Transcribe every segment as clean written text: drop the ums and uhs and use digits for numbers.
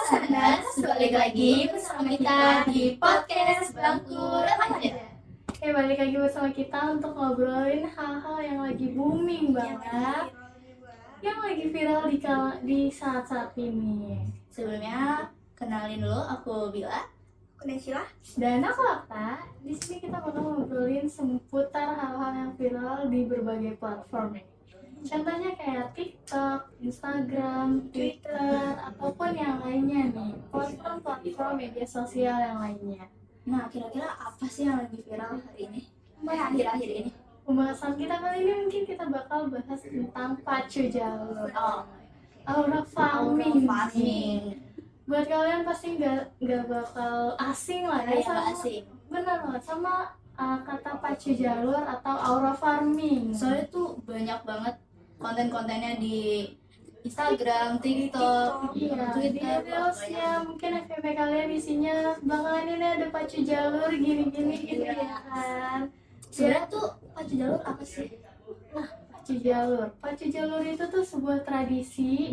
Listeners, balik lagi bersama kita di podcast Bangku Remaja. Balik lagi bersama kita untuk ngobrolin hal-hal yang lagi booming banget, yang lagi viral di saat-saat ini. Sebelumnya, kenalin dulu, aku Bila, aku Nesila, dan aku Akta. Di sini kita bakal ngobrolin seputar hal-hal yang viral di berbagai platform. Contohnya kayak TikTok, Instagram, Twitter, ataupun yang lainnya nih, platform media sosial yang lainnya. Nah, kira-kira apa sih yang lagi viral hari ini? Akhir-akhir ini? Pembahasan kita kali ini mungkin kita bakal bahas tentang pacu jalur, aura farming. Buat kalian pasti nggak bakal asing lah ya, Nggak asing. Benar banget sama kata pacu jalur atau aura farming. Soalnya tuh banyak banget konten-kontennya di Instagram, TikTok, Iya, di Twitter, reelsnya mungkin FYP kalian isinya bakalan ini ada pacu jalur gini-gini gitu ya kan. Sebenarnya tuh pacu jalur apa sih? Nah, pacu jalur itu tuh sebuah tradisi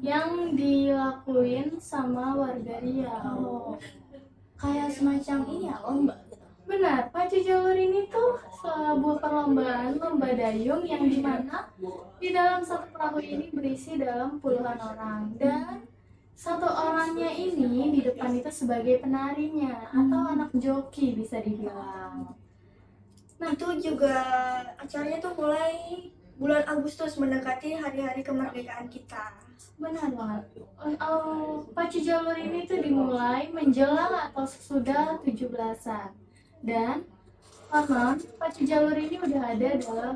yang dilakuin sama warga Riau. Kayak semacam ini ya, lomba gitu. Benar, pacu jalur ini tuh sebuah perlombaan lomba dayung yang dimana di dalam satu perahu ini berisi dalam puluhan orang, dan satu orangnya ini di depan itu sebagai penarinya atau anak joki bisa dibilang. Nah itu juga acaranya tuh mulai bulan Agustus mendekati hari-hari kemerdekaan kita. Benar banget. Pacu jalur ini tuh dimulai menjelang atau sesudah 17-an. Dan konon pacu jalur ini udah ada dalam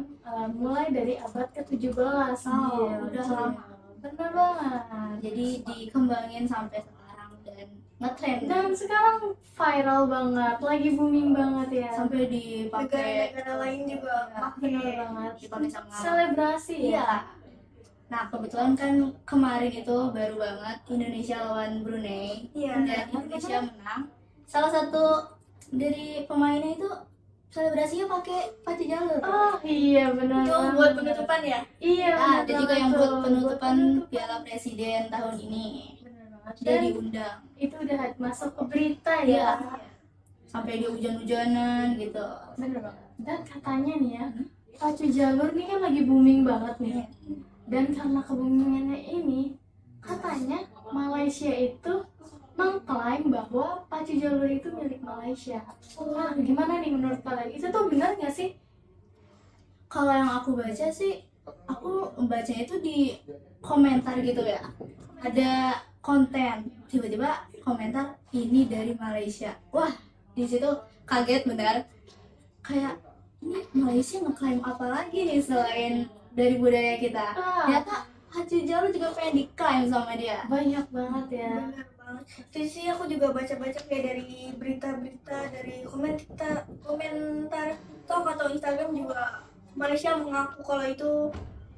mulai dari abad ke-17. Udah lama. Benar banget. Jadi dikembangin sampai sekarang dan ngetrend. Dan sekarang viral banget, lagi booming banget ya. Sampai dipakai Negara-negara lain juga Benar banget. dipakai sama Selebrasi ya. Iya. Nah, kebetulan kan kemarin itu baru banget Indonesia lawan Brunei. Iya. Dan Indonesia menang. Salah satu dari pemainnya itu selebrasinya pakai pacu jalur. Oh iya benar. Itu banget. buat penutupan ya. Iya. Ada benar juga banget yang tuh. buat penutupan Piala Presiden tahun ini. Benar banget. Dia Dan diundang. itu udah masuk ke berita Iya. ya. Sampai dia hujan-hujanan gitu. Bener banget. Dan katanya nih ya, pacu jalur nih kan lagi booming banget nih. Dan karena keboomingannya ini, katanya Malaysia itu mengklaim bahwa pacu jalur itu milik Malaysia. Nah, gimana nih menurut kalian? Itu tuh benar nggak sih? Kalau yang aku baca sih, aku bacanya itu di komentar gitu ya. Ada konten, tiba-tiba komentar ini dari Malaysia. Wah, di situ kaget benar. Kayak ini Malaysia ngeklaim apa lagi nih selain dari budaya kita? Ternyata pacu jalur juga pengen diklaim sama dia. Banyak banget ya. Benar banget. Itu sih aku juga baca-baca kayak dari berita-berita, dari komentar TikTok atau Instagram juga Malaysia mengaku kalau itu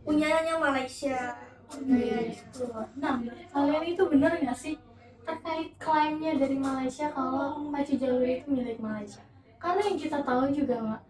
punyanya Malaysia. Gitu. Nah, kalian itu benar nggak sih terkait klaimnya dari Malaysia kalau pacu jalur itu milik Malaysia? Karena yang kita tahu juga, Mak,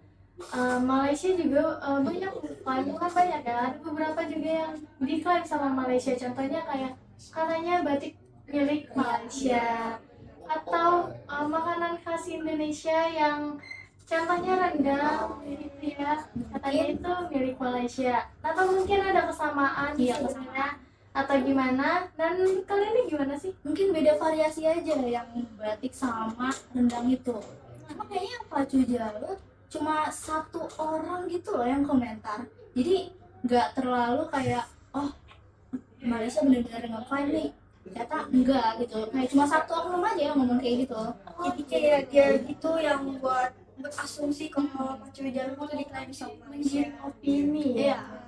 Malaysia juga banyak klaim, bukan banyak ya, ada beberapa juga yang diklaim sama Malaysia. Contohnya kayak katanya batik milik Malaysia, atau makanan khas Indonesia yang contohnya rendang gitu ya, katanya itu milik Malaysia. Atau mungkin ada kesamaan sebenarnya atau gimana? Dan kalian ini gimana sih? Mungkin beda variasi aja yang batik sama rendang itu. Emang kayaknya pacu jalur cuma satu orang gitu loh yang komentar. Jadi nggak terlalu kayak Malaysia benar-benar ngeklaim nih. Ternyata enggak gitu. Kayak cuma satu oknum aja yang ngomong kayak gitu. Jadi kayak dia gitu yang buat asumsi kalau pacu jalur itu diklaim sama Malaysia. Opini. Iya.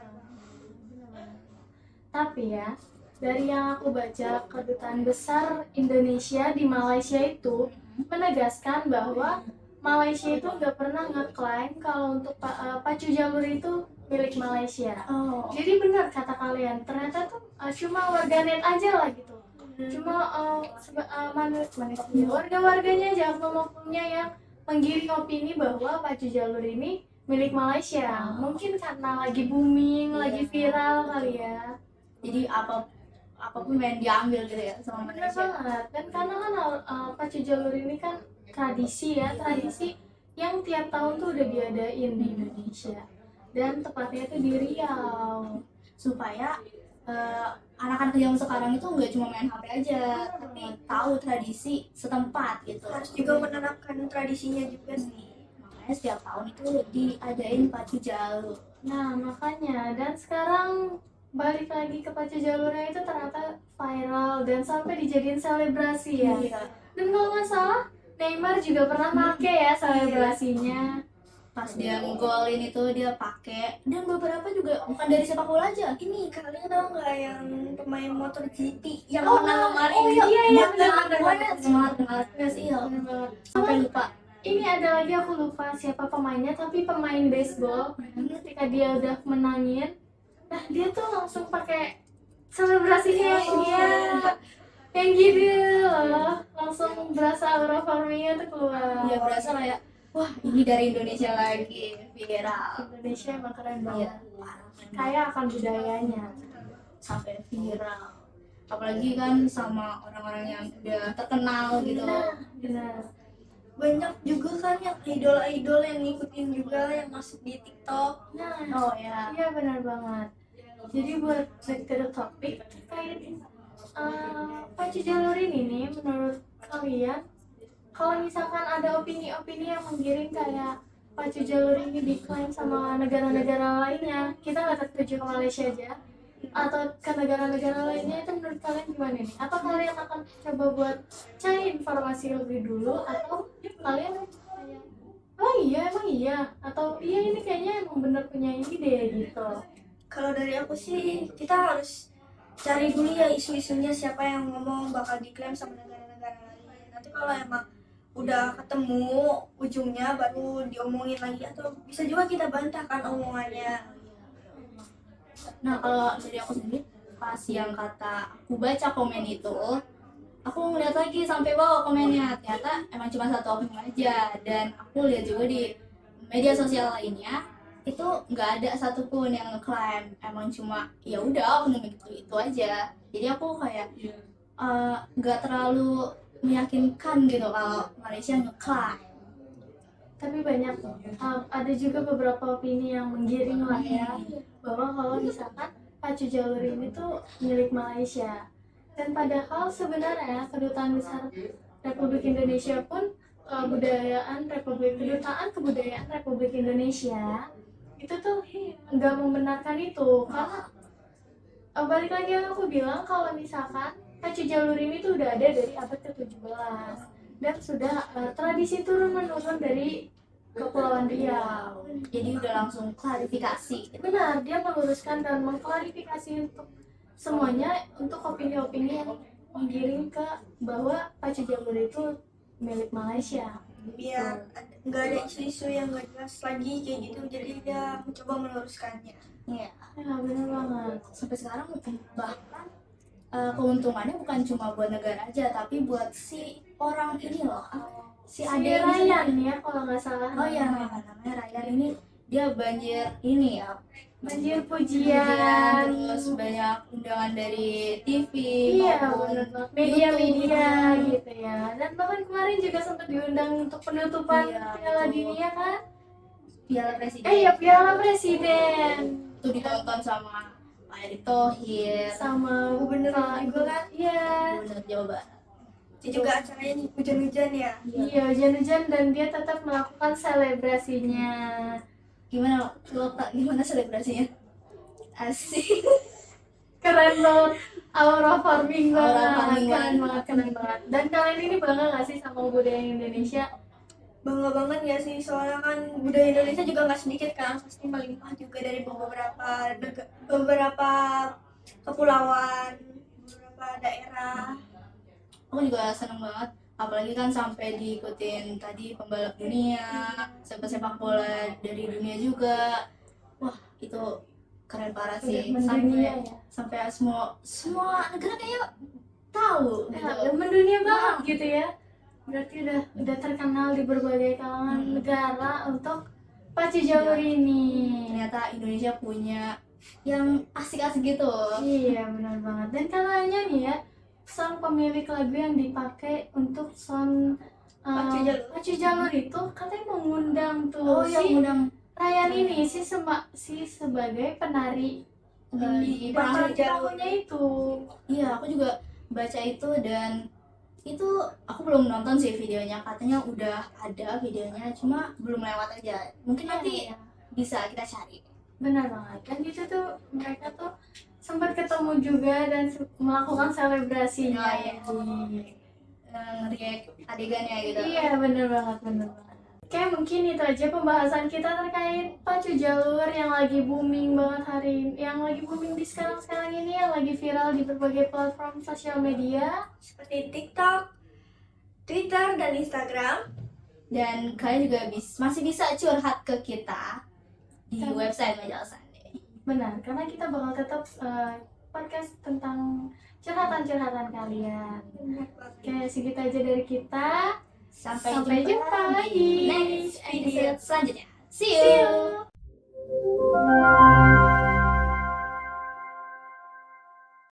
Tapi ya, dari yang aku baca, Kedutaan Besar Indonesia di Malaysia itu menegaskan bahwa Malaysia itu nggak pernah ngeklaim kalau untuk pacu jalur itu milik Malaysia. Jadi benar kata kalian, ternyata tuh cuma warganet aja lah gitu. Cuma manusia, warga-warganya aja, oknum-oknumnya yang menggiring opini bahwa pacu jalur ini milik Malaysia. Mungkin karena lagi booming, lagi viral kali ya. Jadi apapun pengen diambil gitu ya sama Bener Malaysia. banget. Dan karena kan pacu jalur ini kan tradisi ya, tradisi yang tiap tahun tuh udah diadain di Indonesia. Dan tepatnya itu di Riau. Supaya anak-anak yang sekarang itu nggak cuma main HP aja, tapi tahu tradisi setempat gitu. Harus juga menerapkan tradisinya juga sih. Makanya setiap tahun itu diadain pacu jalur. Nah, makanya. Dan sekarang balik lagi ke pacu jalurnya itu ternyata viral dan sampai dijadiin selebrasi ya. Iya. Dan kalau nggak salah, Neymar juga pernah make ya selebrasinya. Pas dia ngegolin itu dia pakai, dan beberapa juga bukan dari sepak bola aja. Ini kalian tahu nggak yang pemain motor GP yang Oh, menang kemarin? oh iya, iya, benar, benar. semangat sih ya. Bener banget. Sampai lupa. Ini ada lagi aku lupa siapa pemainnya, tapi pemain baseball. Ketika dia udah menangin, nah dia tuh langsung pakai selebrasinya yang gitu loh. Langsung berasa aura farmingnya tuh keluar. Dia berasa kayak, wah ini dari Indonesia lagi, viral. Indonesia emang keren Iya, banget. Kaya akan budayanya. sampai viral. Apalagi kan sama orang-orang yang udah terkenal gitu. Nah, benar. Banyak juga kan yang idol-idol yang ngikutin juga yang masuk di TikTok. Nah, Oh ya. iya benar banget. Jadi buat back to the topic terkait pacu jalur ini nih, menurut kalian, kalau misalkan ada opini-opini yang menggiring kayak pacu jalur ini diklaim sama negara-negara lainnya, kita nggak tertuju ke Malaysia aja, atau ke negara-negara lainnya, itu menurut kalian gimana nih? Apa kalian akan coba buat cari informasi lebih dulu, atau kalian kayak, oh iya emang iya, atau iya ini kayaknya emang bener punya ini deh gitu. Kalau dari aku sih kita harus cari dulu ya isu-isunya, siapa yang ngomong bakal diklaim sama negara-negara lain. Nanti kalau emang udah ketemu ujungnya baru diomongin lagi, atau bisa juga kita bantahkan omongannya. Nah kalau dari aku sendiri, pas yang kata aku baca komen itu, aku ngeliat lagi sampai bawah komennya, ternyata emang cuma satu oknum aja. Dan aku lihat juga di media sosial lainnya, itu nggak ada satupun yang ngeklaim, emang cuma ya udah oknum itu aja. Jadi aku kayak nggak terlalu meyakinkan gitu kalau Malaysia ngeklaim. Tapi banyak ada juga beberapa opini yang menggiring lah ya, bahwa kalau misalkan pacu jalur ini tuh milik Malaysia, dan padahal sebenarnya kedutaan besar Republik Indonesia pun kedutaan kebudayaan Republik Indonesia itu tuh nggak membenarkan itu, karena balik lagi yang aku bilang, kalau misalkan pacu jalur ini tuh udah ada dari abad ke-17 dan sudah tradisi turun-menurun dari Kepulauan Riau. Jadi udah langsung klarifikasi. Benar, dia meluruskan dan mengklarifikasi untuk semuanya, untuk opini-opini yang menggiring ke bahwa pacu jalur itu milik Malaysia. Biar nggak ada isu-isu yang nggak jelas lagi kayak gitu, jadi dia mencoba meluruskannya. Iya. Ya benar banget. Sampai sekarang bahkan keuntungannya bukan cuma buat negara aja, tapi buat si orang ini loh, si ade ini. Ryan ya kalau nggak salah. Oh iya, namanya Ryan ini, dia banjir ini ya, Banjir pujian, pujian. terus banyak undangan dari TV Iya, maupun benar banget. Media-media YouTube. gitu ya. Dan bahkan kemarin juga sempat diundang untuk penutupan Iya, Piala betul. Dunia kan? Piala Presiden. Ya Piala Presiden. Itu ditonton sama Pak Erick Thohir, Sama Gubernur Pak juga kan? Iya. Gubernur Jawa Barat. Itu juga acaranya nih hujan-hujan ya. Iya, hujan-hujan dan dia tetap melakukan selebrasinya. Gimana lo tak gimana selebrasinya? Asik. Keren banget. Aura farming Aura banget. farming Keren banget. banget, keren banget. Dan kalian ini bangga gak sih sama budaya Indonesia? Bangga banget ya sih, soalnya kan budaya Indonesia juga nggak sedikit kan, pasti melimpah juga dari beberapa kepulauan, beberapa daerah. Aku juga seneng banget, apalagi kan sampai diikutin tadi pembalap dunia, sepak bola dari dunia juga. Wah itu keren parah sih. Udah mendunia Sampai ya. sampai semua negara kayak tahu Ya, gitu. udah mendunia banget gitu ya. Berarti udah terkenal di berbagai kalangan negara untuk pacu jalur ini. Ternyata Indonesia punya yang asik-asik gitu. Iya benar banget. Dan katanya nih ya, sang pemilik lagu yang dipakai untuk sound Pacu Jalur itu katanya mengundang tuh Oh yang si undang Ryan ini si sebagai penari di di Pacu Pacu Jalur. Jalurnya itu. Iya, aku juga baca itu dan itu aku belum nonton sih videonya. Katanya udah ada videonya, cuma belum lewat aja. Mungkin nanti Iya, bisa kita cari. benar banget. Dan itu tuh mereka tuh sempat ketemu juga dan melakukan selebrasinya. Oh, iya. React adegannya gitu. Iya bener banget, bener banget. Oke, mungkin itu aja pembahasan kita terkait Pacu Jalur yang lagi booming banget hari ini, yang lagi booming di sekarang ini, yang lagi viral di berbagai platform sosial media. Seperti TikTok, Twitter, dan Instagram. Dan kalian juga masih bisa curhat ke kita di Kan. website Majalah Sunday. Benar, karena kita bakal tetap podcast tentang curhatan-curhatan kalian. Oke, segitu aja dari kita. Sampai Sampai jumpa jumpa lagi. di next episode selanjutnya. See See you. you.